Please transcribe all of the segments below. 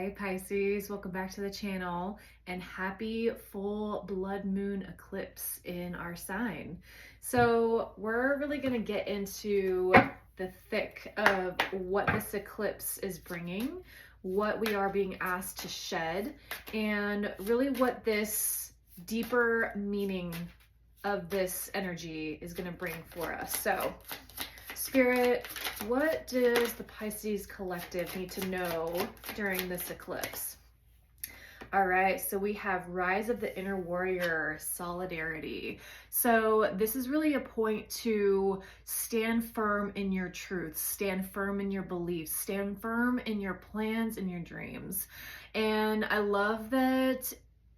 Hey Pisces, welcome back to the channel and happy full blood moon eclipse in our sign. So we're really going to get into the thick of what this eclipse is bringing, what we are being asked to shed, and really what this deeper meaning of this energy is going to bring for us. So Spirit, what does the Pisces collective need to know during this eclipse? All right, so we have Rise of the Inner Warrior, Solidarity. So this is really a point to stand firm in your truth, stand firm in your beliefs, stand firm in your plans and your dreams. And I love that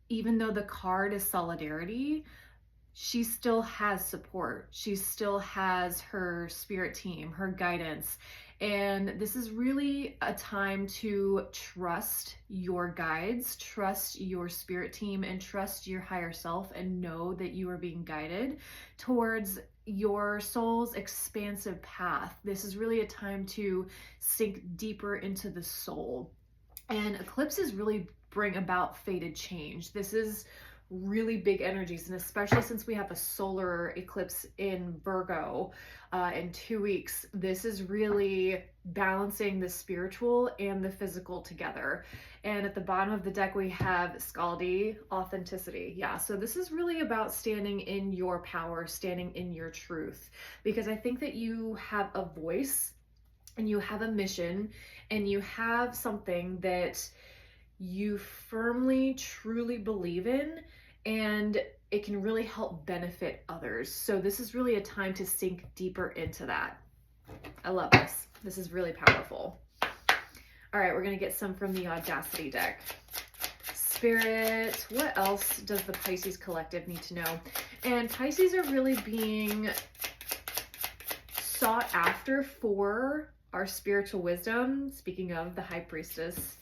even though the card is Solidarity, she still has support. She still has her spirit team, her guidance. And this is really a time to trust your guides, trust your spirit team, and trust your higher self, and know that you are being guided towards your soul's expansive path. This is really a time to sink deeper into the soul. And eclipses really bring about fated change. This is really big energies, and especially since we have a solar eclipse in Virgo in 2 weeks, this is really balancing the spiritual and the physical together. And at the bottom of the deck we have Scaldi, authenticity. Yeah, so this is really about standing in your power, standing in your truth, because I think that you have a voice and you have a mission and you have something that you firmly, truly believe in, and it can really help benefit others. So this is really a time to sink deeper into that. I love this. This is really powerful. All right, we're going to get some from the Audacity deck. Spirit, what else does the Pisces collective need to know? And Pisces are really being sought after for our spiritual wisdom. Speaking of the High Priestess.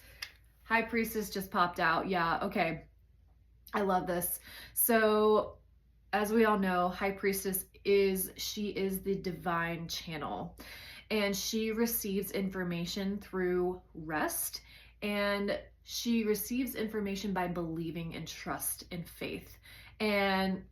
High Priestess just popped out. Yeah, okay. I love this. So, as we all know, High Priestess is the divine channel, and she receives information through rest, and she receives information by believing in trust and faith. And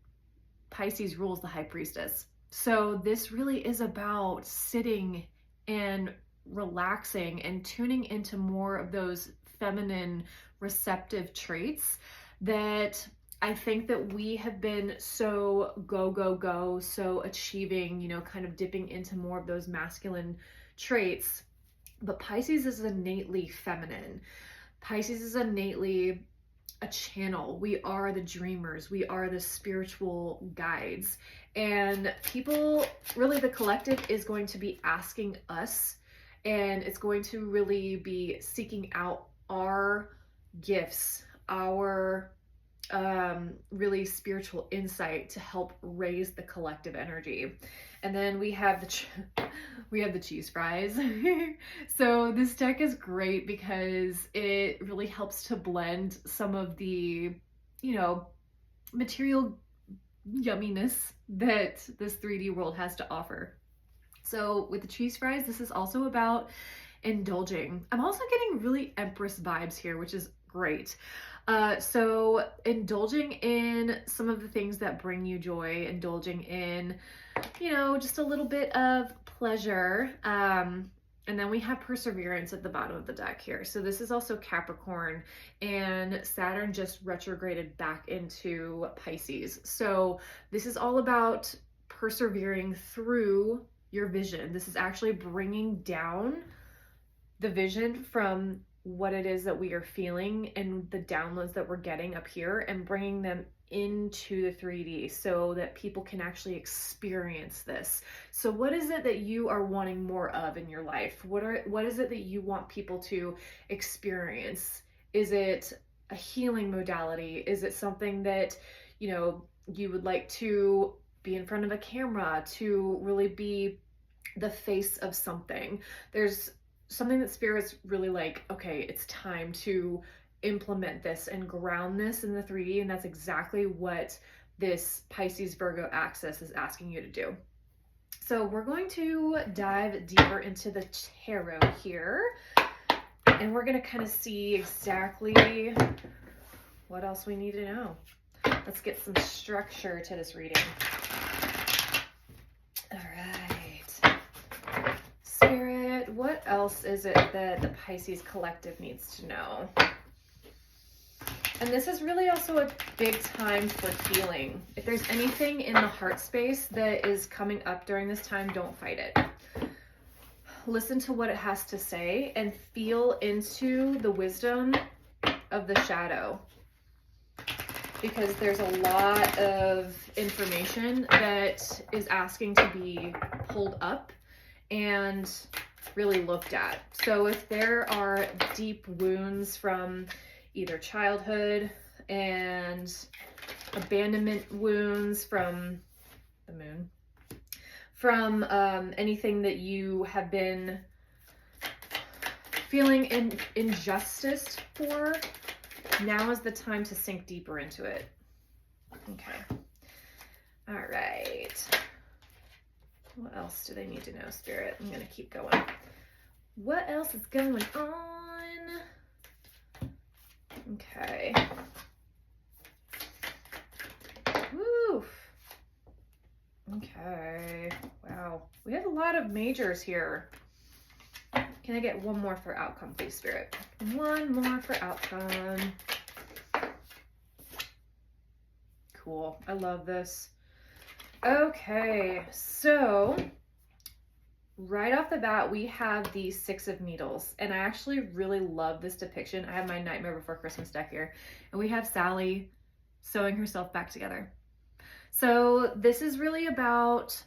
Pisces rules the High Priestess. So this really is about sitting and relaxing and tuning into more of those feminine receptive traits that I think that we have been so go, so achieving, kind of dipping into more of those masculine traits. But Pisces is innately feminine. Pisces is innately a channel. We are the dreamers. We are the spiritual guides. And people, really the collective is going to be asking us, and it's going to really be seeking out our gifts, our really spiritual insight to help raise the collective energy. And then we have the cheese fries. So this deck is great because it really helps to blend some of the, material yumminess that this 3D world has to offer. So with the cheese fries, this is also about indulging. I'm also getting really Empress vibes here, which is great. So indulging in some of the things that bring you joy, indulging in, just a little bit of pleasure. And then we have perseverance at the bottom of the deck here. So this is also Capricorn, and Saturn just retrograded back into Pisces. So this is all about persevering through your vision. This is actually bringing down the vision from what it is that we are feeling and the downloads that we're getting up here, and bringing them into the 3D so that people can actually experience this. So what is it that you are wanting more of in your life? What is it that you want people to experience? Is it a healing modality? Is it something that, you would like to be in front of a camera to really be the face of something? There's something that Spirit's really like, okay, it's time to implement this and ground this in the 3D, and that's exactly what this Pisces Virgo axis is asking you to do. So we're going to dive deeper into the tarot here. And we're going to kind of see exactly what else we need to know. Let's get some structure to this reading. All right. Spirit, what else is it that the Pisces collective needs to know? And this is really also a big time for healing. If there's anything in the heart space that is coming up during this time, don't fight it. Listen to what it has to say and feel into the wisdom of the shadow, because there's a lot of information that is asking to be pulled up and really looked at. So if there are deep wounds from either childhood and abandonment wounds from the moon, from anything that you have been feeling injustice for, now is the time to sink deeper into it. Okay. All right. What else do they need to know, Spirit? I'm going to keep going. What else is going on? Okay. Woo. Okay. Wow. We have a lot of majors here. Can I get one more for outcome, please, Spirit? One more for outcome. Cool. I love this. Okay. So right off the bat, we have the Six of Needles, and I actually really love this depiction. I have my Nightmare Before Christmas deck here, and we have Sally sewing herself back together. So this is really about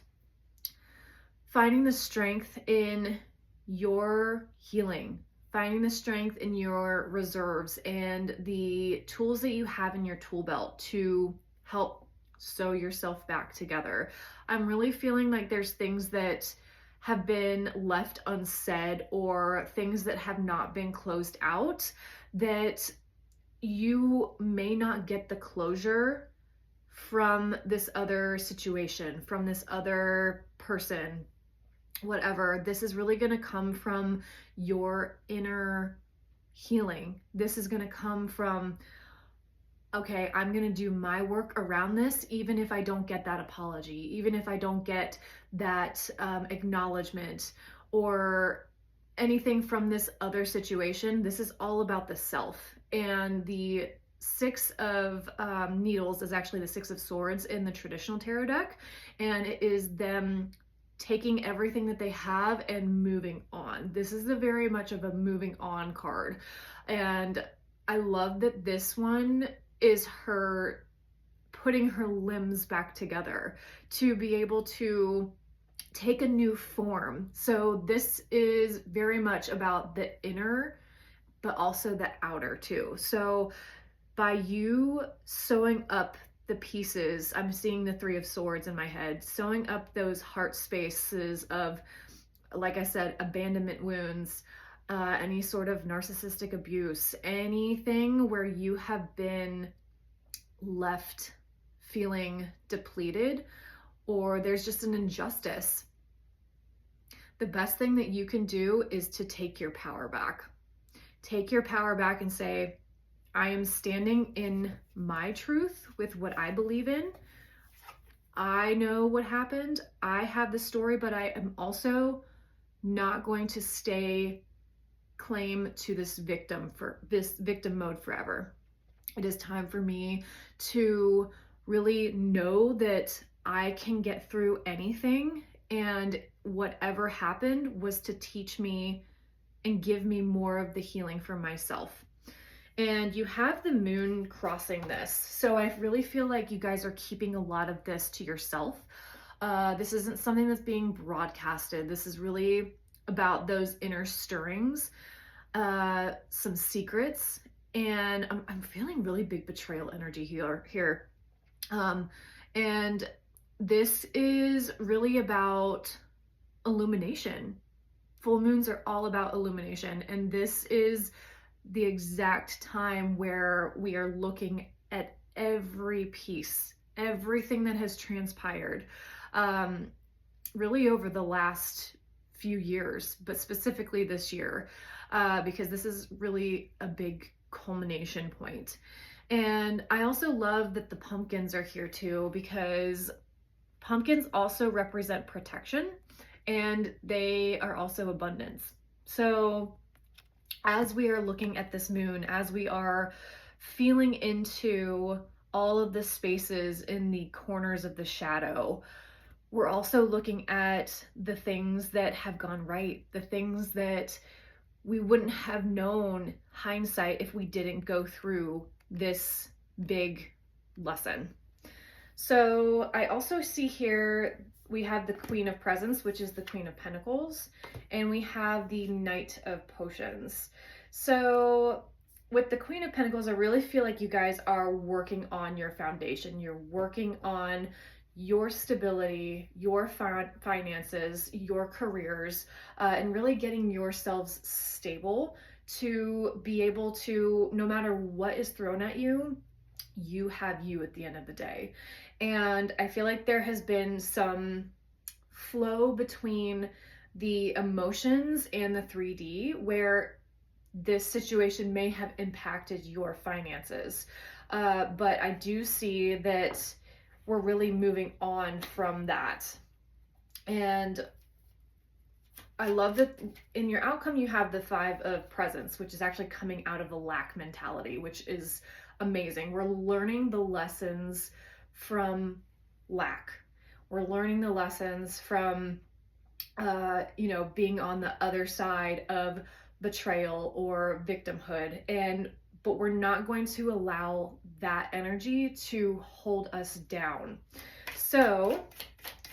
finding the strength in your healing, finding the strength in your reserves and the tools that you have in your tool belt to help sew yourself back together. I'm really feeling like there's things that have been left unsaid or things that have not been closed out that you may not get the closure from this other situation, from this other person, whatever. This is really going to come from your inner healing. This is going to come from, okay, I'm going to do my work around this, even if I don't get that apology, even if I don't get that acknowledgement or anything from this other situation. This is all about the self. And the Six of Needles is actually the Six of Swords in the traditional tarot deck. And it is them taking everything that they have and moving on. This is very much of a moving on card. And I love that this one is her putting her limbs back together to be able to take a new form. So this is very much about the inner, but also the outer too. So by you sewing up the pieces, I'm seeing the Three of Swords in my head, sewing up those heart spaces of, like I said, abandonment wounds, any sort of narcissistic abuse, anything where you have been left feeling depleted or there's just an injustice. The best thing that you can do is to take your power back. Take your power back and say, I am standing in my truth with what I believe in. I know what happened. I have the story, but I am also not going to stay claim to this victim mode forever. It is time for me to really know that I can get through anything, and whatever happened was to teach me and give me more of the healing for myself. And you have the moon crossing this. So I really feel like you guys are keeping a lot of this to yourself. This isn't something that's being broadcasted. This is really about those inner stirrings, some secrets, and I'm feeling really big betrayal energy here. And this is really about illumination. Full moons are all about illumination, and this is the exact time where we are looking at every piece, everything that has transpired, really over the last few years, but specifically this year. because this is really a big culmination point. And I also love that the pumpkins are here too, because pumpkins also represent protection and they are also abundance. So as we are looking at this moon, as we are feeling into all of the spaces in the corners of the shadow, we're also looking at the things that have gone right, the things that we wouldn't have known hindsight if we didn't go through this big lesson. So I also see here we have the Queen of Presents, which is the Queen of Pentacles, and we have the Knight of Potions. So with the Queen of Pentacles, I really feel like you guys are working on your foundation. You're working on your stability, your finances, your careers, and really getting yourselves stable to be able to, no matter what is thrown at you, you have you at the end of the day. And I feel like there has been some flow between the emotions and the 3D where this situation may have impacted your finances. But I do see that we're really moving on from that. And I love that in your outcome you have the 5 of Presents, which is actually coming out of the lack mentality, which is amazing. We're learning the lessons from lack. We're learning the lessons from, being on the other side of betrayal or victimhood. But we're not going to allow that energy to hold us down. So,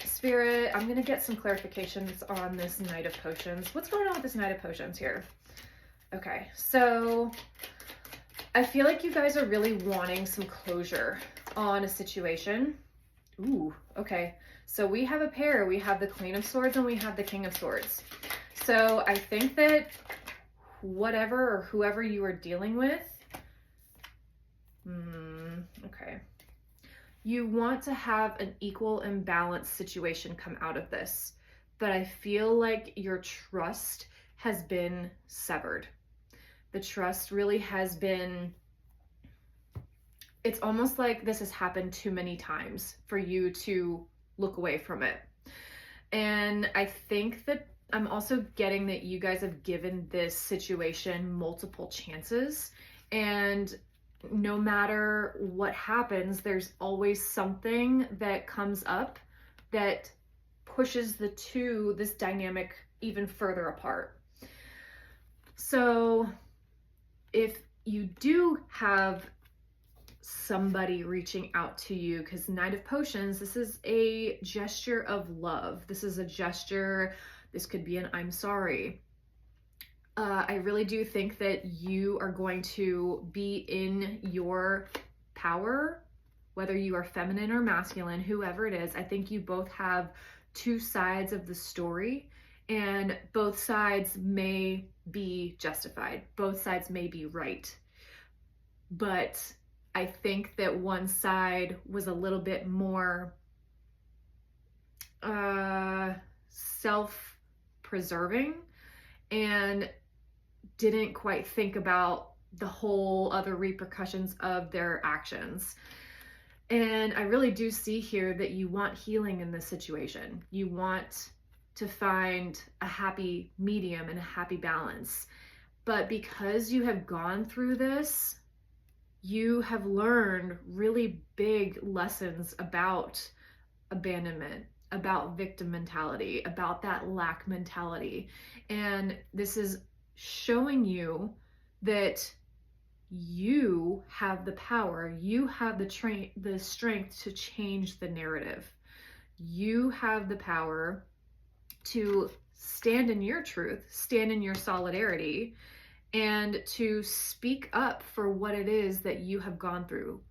Spirit, I'm going to get some clarifications on this Knight of Potions. What's going on with this Knight of Potions here? Okay, so I feel like you guys are really wanting some closure on a situation. Ooh, okay. So we have a pair. We have the Queen of Swords and we have the King of Swords. So I think that whatever or whoever you are dealing with, okay, you want to have an equal and balanced situation come out of this. But I feel like your trust has been severed. The trust really has been, it's almost like this has happened too many times for you to look away from it. And I think that I'm also getting that you guys have given this situation multiple chances, and no matter what happens, there's always something that comes up that pushes this dynamic even further apart. So if you do have somebody reaching out to you, because Knight of Potions, this is a gesture of love. This is a gesture, this could be an I'm sorry. I really do think that you are going to be in your power, whether you are feminine or masculine, whoever it is. I think you both have 2 sides of the story, and both sides may be justified. Both sides may be right. But I think that one side was a little bit more self-preserving and didn't quite think about the whole other repercussions of their actions. And I really do see here that you want healing in this situation. You want to find a happy medium and a happy balance. But because you have gone through this, you have learned really big lessons about abandonment, about victim mentality, about that lack mentality. And this is showing you that you have the power, you have the strength to change the narrative. You have the power to stand in your truth, stand in your solidarity, and to speak up for what it is that you have gone through.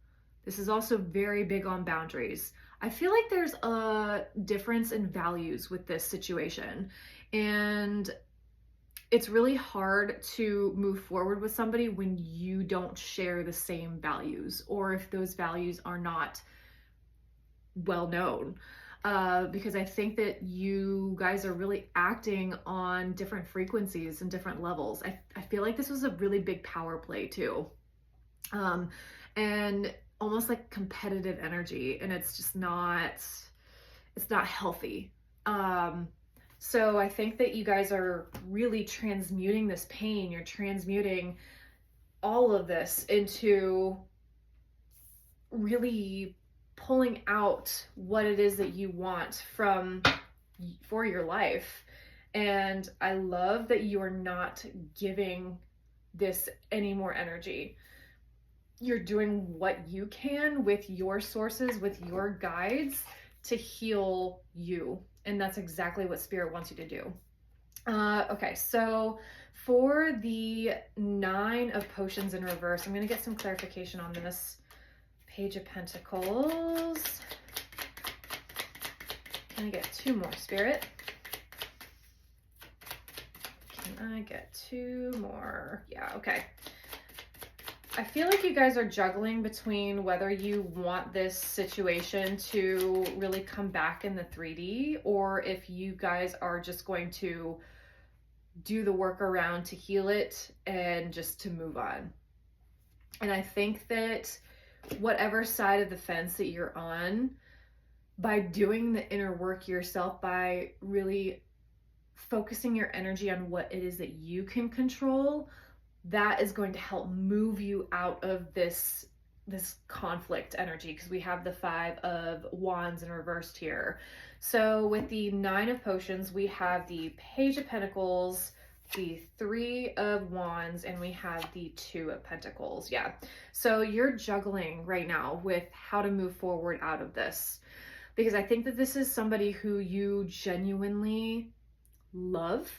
This is also very big on boundaries. I feel like there's a difference in values with this situation, and it's really hard to move forward with somebody when you don't share the same values, or if those values are not well known. because I think that you guys are really acting on different frequencies and different levels. I feel like this was a really big power play too. And almost like competitive energy, and it's just not, it's not healthy. So I think that you guys are really transmuting this pain. You're transmuting all of this into really pulling out what it is that you want for your life. And I love that you are not giving this any more energy. You're doing what you can with your sources, with your guides, to heal you. And that's exactly what Spirit wants you to do. Okay, so for the 9 of Potions in reverse, I'm going to get some clarification on this. Page of Pentacles. Can I get 2 more, Spirit? Can I get 2 more? Yeah, okay. I feel like you guys are juggling between whether you want this situation to really come back in the 3D, or if you guys are just going to do the work around to heal it and just to move on. And I think that whatever side of the fence that you're on, by doing the inner work yourself, by really focusing your energy on what it is that you can control, that is going to help move you out of this conflict energy, because we have the 5 of Wands in reversed here. So with the 9 of Potions, we have the Page of Pentacles, the 3 of Wands, and we have the 2 of Pentacles. Yeah. So you're juggling right now with how to move forward out of this, because I think that this is somebody who you genuinely love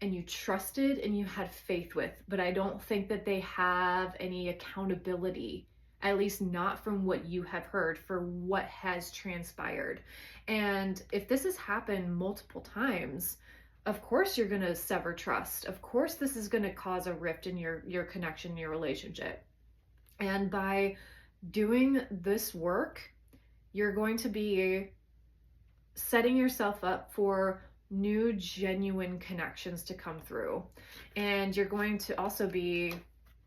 and you trusted and you had faith with, but I don't think that they have any accountability, at least not from what you have heard, for what has transpired. And if this has happened multiple times, of course you're going to sever trust. Of course this is going to cause a rift in your connection, your relationship. And by doing this work, you're going to be setting yourself up for new genuine connections to come through. And you're going to also be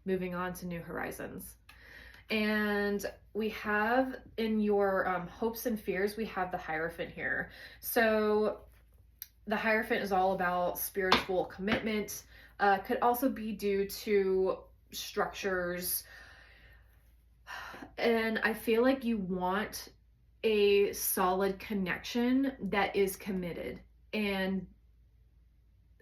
moving on to new horizons. And we have in your hopes and fears, we have the Hierophant here. So the Hierophant is all about spiritual commitment. Could also be due to structures. And I feel like you want a solid connection that is committed, and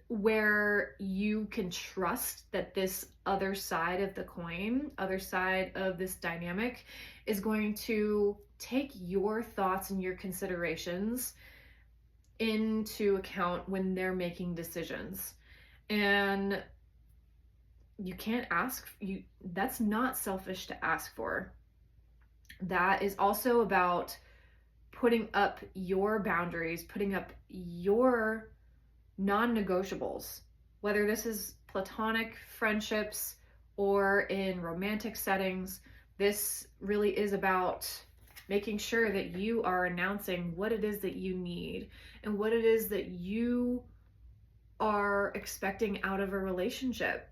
where you can trust that this other side of the coin, other side of this dynamic, is going to take your thoughts and your considerations into account when they're making decisions. And you can't ask, that's not selfish to ask for. That is also about putting up your boundaries, putting up your non-negotiables, whether this is platonic friendships or in romantic settings. This really is about making sure that you are announcing what it is that you need and what it is that you are expecting out of a relationship.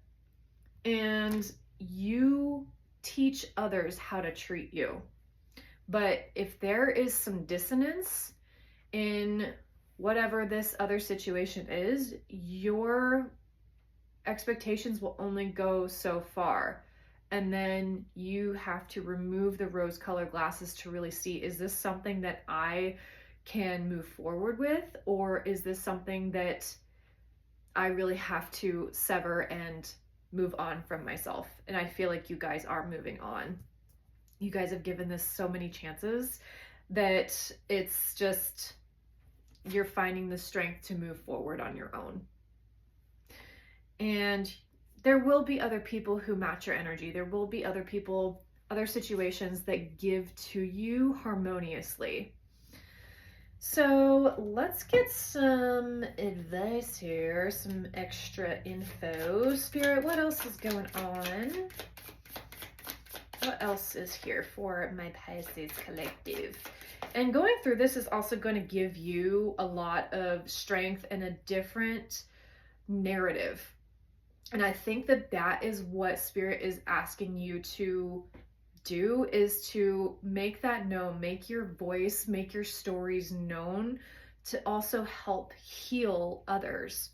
And you teach others how to treat you. But if there is some dissonance in whatever this other situation is, your expectations will only go so far. And then you have to remove the rose-colored glasses to really see, is this something that I can move forward with? Or is this something that I really have to sever and move on from myself? And I feel like you guys are moving on. You guys have given this so many chances that it's just, you're finding the strength to move forward on your own. And there will be other people who match your energy. There will be other people, other situations that give to you harmoniously. So let's get some advice here, some extra info. Spirit, what else is going on? What else is here for my Pisces collective? And going through this is also going to give you a lot of strength and a different narrative. And I think that that is what Spirit is asking you to do, is to make that known, make your voice, make your stories known, to also help heal others.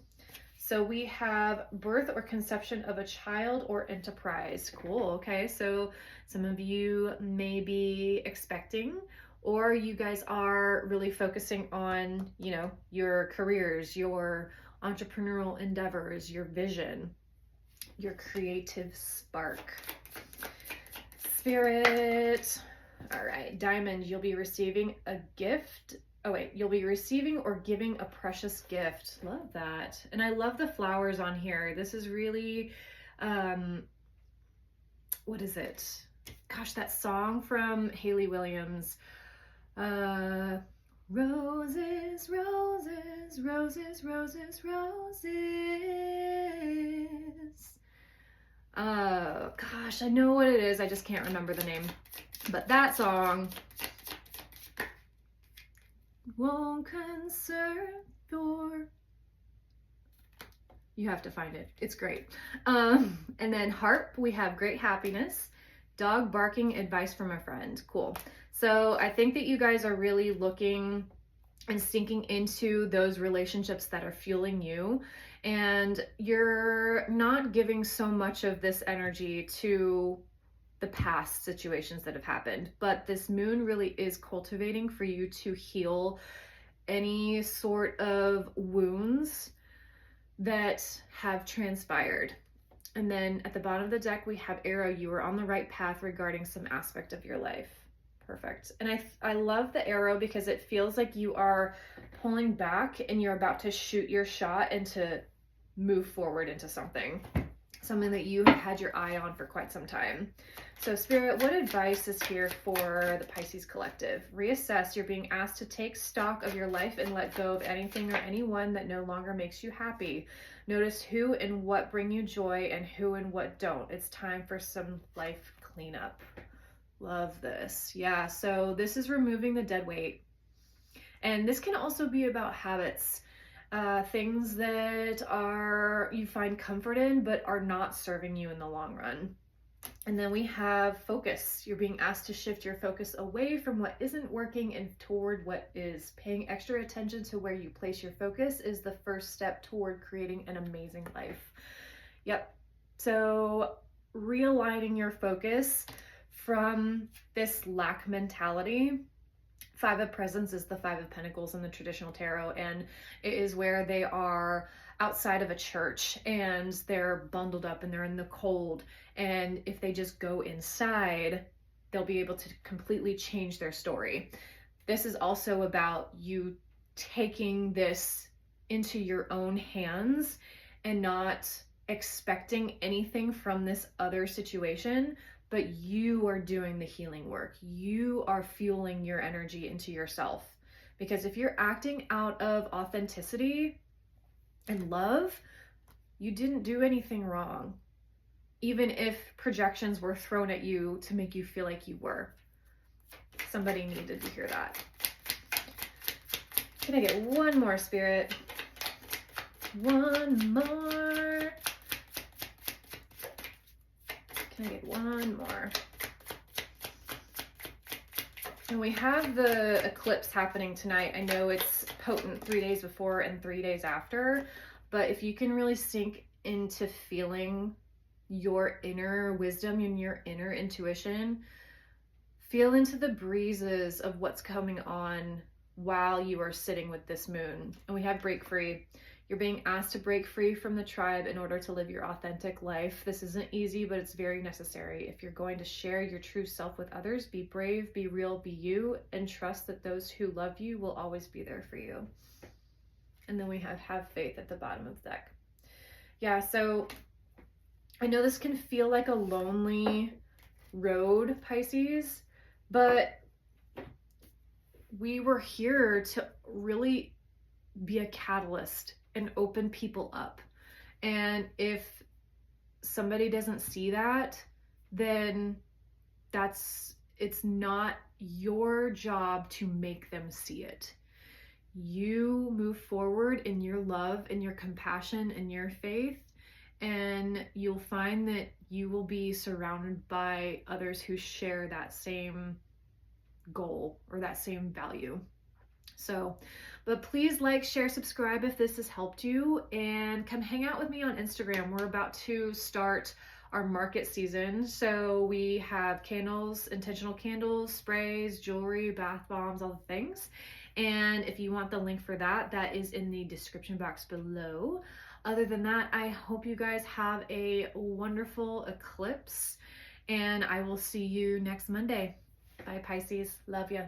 So we have birth or conception of a child or enterprise. Cool. Okay. So some of you may be expecting, or you guys are really focusing on, you know, your careers, your entrepreneurial endeavors, your vision, your creative spark. Spirit. All right. Diamond, you'll be receiving a gift. Oh wait, you'll be receiving or giving a precious gift. Love that. And I love the flowers on here. This is really, what is it? Gosh, that song from Hayley Williams. Roses, roses, roses, roses, roses. Gosh, I know what it is. I just can't remember the name. But that song won't concern your... You have to find it. It's great. And then harp, we have great happiness. Dog barking, advice from a friend. Cool. So I think that you guys are really looking and sinking into those relationships that are fueling you. And you're not giving so much of this energy to the past situations that have happened, but this moon really is cultivating for you to heal any sort of wounds that have transpired. And then at the bottom of the deck, we have arrow. You are on the right path regarding some aspect of your life. Perfect. And I love the arrow because it feels like you are pulling back and you're about to shoot your shot and to move forward into something that you have had your eye on for quite some time. So Spirit, what advice is here for the Pisces collective? Reassess. You're being asked to take stock of your life and let go of anything or anyone that no longer makes you happy. Notice who and what bring you joy and who and what don't. It's time for some life cleanup. Love this. Yeah, so this is removing the dead weight. And this can also be about habits. Things that you find comfort in, but are not serving you in the long run. And then we have focus. You're being asked to shift your focus away from what isn't working and toward what is. Paying extra attention to where you place your focus is the first step toward creating an amazing life. Yep. So realigning your focus from this lack mentality. Five of Presents is the Five of Pentacles in the traditional tarot, and it is where they are outside of a church and they're bundled up and they're in the cold, and if they just go inside, they'll be able to completely change their story. This is also about you taking this into your own hands and not expecting anything from this other situation, but you are doing the healing work. You are fueling your energy into yourself. Because if you're acting out of authenticity and love, you didn't do anything wrong. Even if projections were thrown at you to make you feel like you were. Somebody needed to hear that. Can I get one more, Spirit? One more. Can I get one more? And we have the eclipse happening tonight. I know it's potent 3 days before and 3 days after, but if you can really sink into feeling your inner wisdom and your inner intuition, feel into the breezes of what's coming on while you are sitting with this moon. And we have break free. You're being asked to break free from the tribe in order to live your authentic life. This isn't easy, but it's very necessary. If you're going to share your true self with others, be brave, be real, be you, and trust that those who love you will always be there for you. And then we have faith at the bottom of the deck. Yeah, so I know this can feel like a lonely road, Pisces, but we were here to really be a catalyst and open people up. And if somebody doesn't see that, then it's not your job to make them see it. You move forward in your love and your compassion and your faith, and you'll find that you will be surrounded by others who share that same goal or that same value. So, but please like, share, subscribe if this has helped you, and come hang out with me on Instagram. We're about to start our market season. So we have candles, intentional candles, sprays, jewelry, bath bombs, all the things. And if you want the link for that, that is in the description box below. Other than that, I hope you guys have a wonderful eclipse, and I will see you next Monday. Bye, Pisces. Love ya.